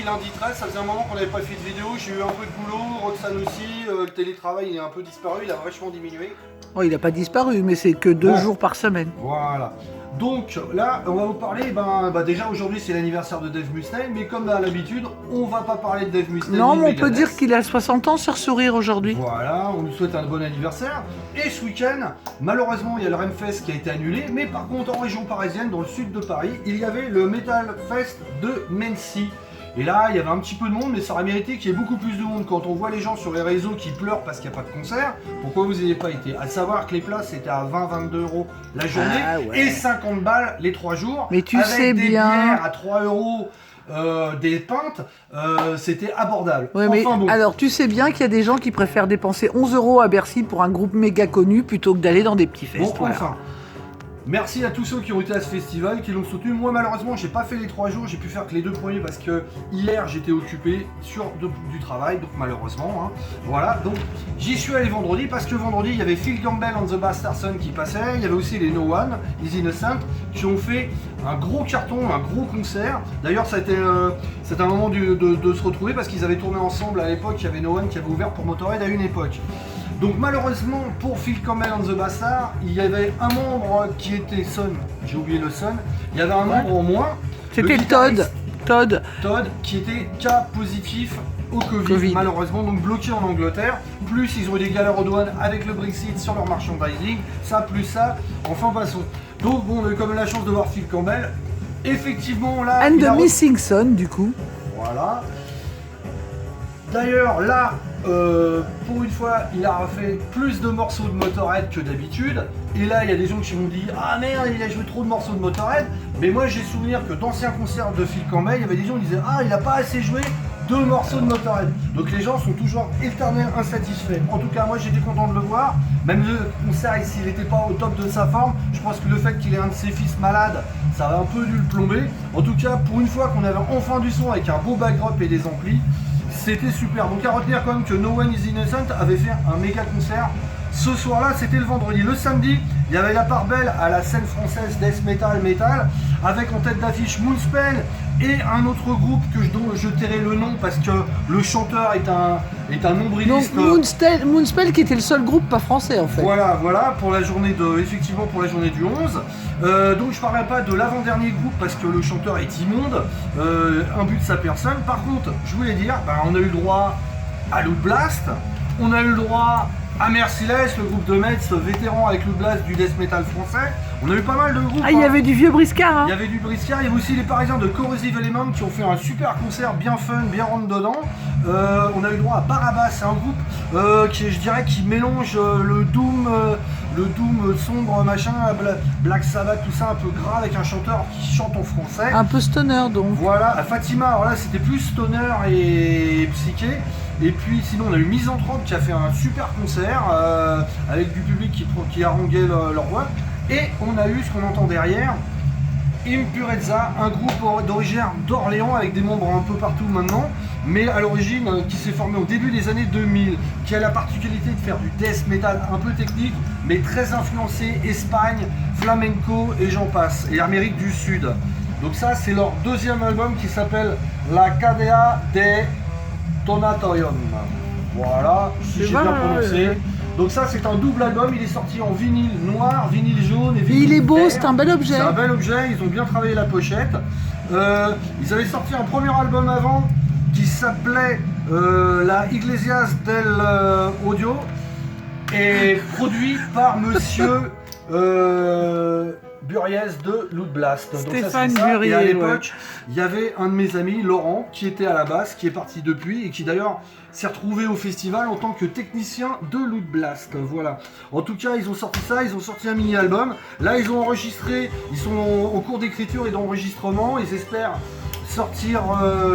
lundi 13, ça faisait un moment qu'on n'avait pas fait de vidéo, j'ai eu un peu de boulot, Roxane aussi, le télétravail il est un peu disparu, il a vachement diminué. Oh, il n'a pas disparu, mais c'est que 2 jours par semaine. Voilà. Donc là, on va vous parler, déjà aujourd'hui c'est l'anniversaire de Dave Mustaine, mais comme à l'habitude, on va pas parler de Dave Mustaine. Non, mais on peut dire qu'il a 60 ans sur Sourire aujourd'hui. Voilà, on lui souhaite un bon anniversaire. Et ce week-end, malheureusement, il y a le Renfest qui a été annulé, mais par contre, en région parisienne, dans le sud de Paris, il y avait le Metal Fest de Mency. Et là, il y avait un petit peu de monde, mais ça aurait mérité qu'il y ait beaucoup plus de monde. Quand on voit les gens sur les réseaux qui pleurent parce qu'il n'y a pas de concert, pourquoi vous n'y avez pas été? À savoir que les places étaient à 20-22 € la journée et 50 balles les 3 jours. Mais tu avec sais des bien. bières à 3 €, des pintes, c'était abordable. Ouais, mais Enfin, bon. alors tu sais bien qu'il y a des gens qui préfèrent dépenser 11 € à Bercy pour un groupe méga connu plutôt que d'aller dans des petits fests. Bon, voilà. enfin. Merci à tous ceux qui ont été à ce festival, qui l'ont soutenu. Moi, malheureusement, j'ai pas fait les 3 jours, j'ai pu faire que les 2 premiers parce que hier j'étais occupé sur du travail, donc malheureusement. Hein. Voilà, donc j'y suis allé vendredi parce que vendredi il y avait Phil Campbell and the Bastard Son qui passait, il y avait aussi les No One, les Innocent, qui ont fait un gros carton, un gros concert. D'ailleurs, c'était un moment de se retrouver parce qu'ils avaient tourné ensemble à l'époque. Il y avait No One qui avait ouvert pour Motorhead à une époque. Donc malheureusement pour Phil Campbell and the Bastard, il y avait un membre qui était Son, j'ai oublié le Son, il y avait un membre en moins. C'était Todd qui était cas positif au Covid, malheureusement, donc bloqué en Angleterre. Plus ils ont eu des galères aux douanes avec le Brexit sur leur merchandising, ça plus ça, enfin passons. Donc bon, on a eu quand même la chance de voir Phil Campbell. Effectivement là... And the Missing Son du coup. Voilà. D'ailleurs là, pour une fois, il a refait plus de morceaux de Motorhead que d'habitude. Et là, il y a des gens qui m'ont dit « Ah merde, il a joué trop de morceaux de Motorhead ». Mais moi, j'ai souvenir que d'anciens concerts de Phil Campbell, il y avait des gens qui disaient « Ah, il a pas assez joué de morceaux de Motorhead ». Donc les gens sont toujours éternellement insatisfaits. En tout cas, moi, j'étais content de le voir. Même le concert, s'il n'était pas au top de sa forme, je pense que le fait qu'il ait un de ses fils malade, ça a un peu dû le plomber. En tout cas, pour une fois qu'on avait enfin du son avec un beau backdrop et des amplis, c'était super. Donc à retenir quand même que No One Is Innocent avait fait un méga concert. Ce soir-là, c'était le vendredi. Le samedi, il y avait la part belle à la scène française Death Metal, avec en tête d'affiche Moonspell et un autre groupe dont je tairai le nom parce que le chanteur est un nombriliste. Donc Moonspell qui était le seul groupe pas français en fait. Voilà, pour la journée effectivement pour la journée du 11. Donc je parlerai pas de l'avant-dernier groupe parce que le chanteur est immonde, imbu de sa personne. Par contre, je voulais dire, on a eu le droit à Loot Blast, on a eu le droit à Merciless, le groupe de Metz, vétéran avec Loot Blast du death metal français. On a eu pas mal de groupes. Ah, il y avait du vieux briscard. Hein. Il y avait du briscard, il y avait aussi les Parisiens de Corrosive Element qui ont fait un super concert bien fun, bien rentre dedans. On a eu droit à Barabbas, c'est un groupe qui mélange le doom sombre machin, Black Sabbath, tout ça un peu gras avec un chanteur qui chante en français. Un peu stoner donc. Voilà, à Fatima, alors là c'était plus stoner et psyché. Et puis sinon on a eu Misanthrope qui a fait un super concert avec du public qui haranguait leur voix. Et on a eu ce qu'on entend derrière, Impurezza, un groupe d'origine d'Orléans avec des membres un peu partout maintenant, mais à l'origine qui s'est formé au début des années 2000, qui a la particularité de faire du death metal un peu technique, mais très influencé Espagne, flamenco et j'en passe, et Amérique du Sud. Donc ça c'est leur deuxième album qui s'appelle La Cadea de Tonatorium. Voilà, si j'ai bien prononcé. Donc ça c'est un double album, il est sorti en vinyle noir, vinyle jaune et vinyle il est beau, vert. c'est un bel objet. C'est un bel objet, ils ont bien travaillé la pochette. Ils avaient sorti un premier album avant qui s'appelait La Iglesias del Audio et produit par monsieur Buriez de Loot Blast. Stéphane Buriez. Et à l'époque, ouais. il y avait un de mes amis, Laurent, qui était à la basse, qui est parti depuis et qui d'ailleurs s'est retrouvé au festival en tant que technicien de Loot Blast. Voilà. En tout cas, ils ont sorti ça, ils ont sorti un mini-album. Là, ils ont enregistré, ils sont en cours d'écriture et d'enregistrement. Ils espèrent sortir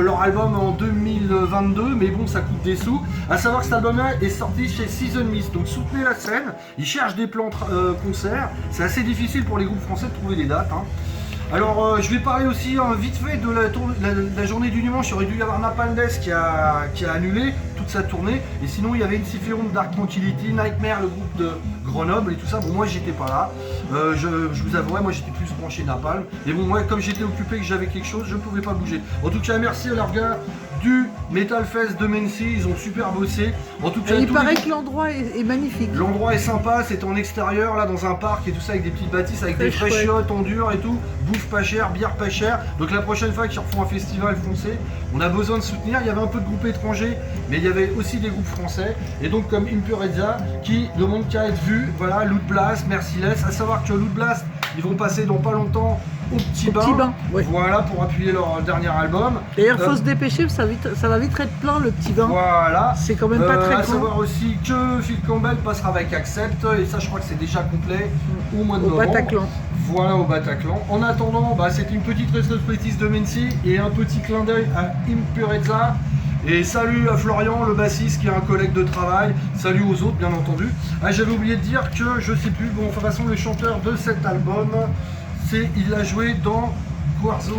leur album en 2022, mais bon, ça coûte des sous. À savoir que cet album-là est sorti chez Season Mist, donc soutenez la scène. Ils cherchent des plans concerts. C'est assez difficile pour les groupes français de trouver des dates. Hein. Alors, je vais parler aussi vite fait de la journée du dimanche. Il aurait dû y avoir Napalm Death qui a annulé toute sa tournée. Et sinon, il y avait une Inciferum, Dark Tranquillity, Nightmare, le groupe de Grenoble et tout ça. Bon, moi, j'étais pas là. Je vous avouerai, moi j'étais plus branché Napalm. Et bon, moi comme j'étais occupé, que j'avais quelque chose, je ne pouvais pas bouger. En tout cas, merci à leurs gars du Metal Fest de Mency, ils ont super bossé. En tout cas, il paraît que l'endroit est magnifique. L'endroit est sympa, c'est en extérieur, là dans un parc et tout ça, avec des petites bâtisses, avec des vraies chiottes en dur et tout. Bouffe pas cher, bière pas cher. Donc la prochaine fois qu'ils refont un festival, foncez. On a besoin de soutenir. Il y avait un peu de groupes étrangers, mais il y avait aussi des groupes français. Et donc comme Impurezza, qui demande qu'à être vu. Voilà, Loot Blast, Merciless. À savoir que Loot Blast, ils vont passer dans pas longtemps au Petit Bain. Ouais. Voilà, pour appuyer leur dernier album. D'ailleurs, faut se dépêcher, ça va vite être plein le Petit Bain. Voilà. C'est quand même pas très grand. À savoir aussi que Phil Campbell passera avec Accept, et ça je crois que c'est déjà complet au mois de novembre. Au Bataclan. Voilà, au Bataclan. En attendant, c'était une petite rétrospective de Mency et un petit clin d'œil à Impurezza. Et salut à Florian, le bassiste, qui est un collègue de travail. Salut aux autres, bien entendu. Ah, j'avais oublié de dire que, je sais plus, bon, de toute façon, le chanteur de cet album, il a joué dans Quarzo,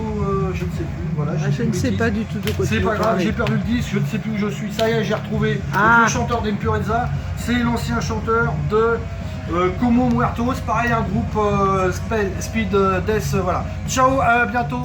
je ne sais plus. Voilà, je ne sais pas du tout de quoi tu C'est pas veux grave, parler. j'ai perdu le disque, je ne sais plus où je suis. Ça y est, j'ai retrouvé. Donc, le chanteur d'Impurezza, c'est l'ancien chanteur de Como Muertos. Pareil, un groupe Speed Death. Voilà. Ciao, à bientôt.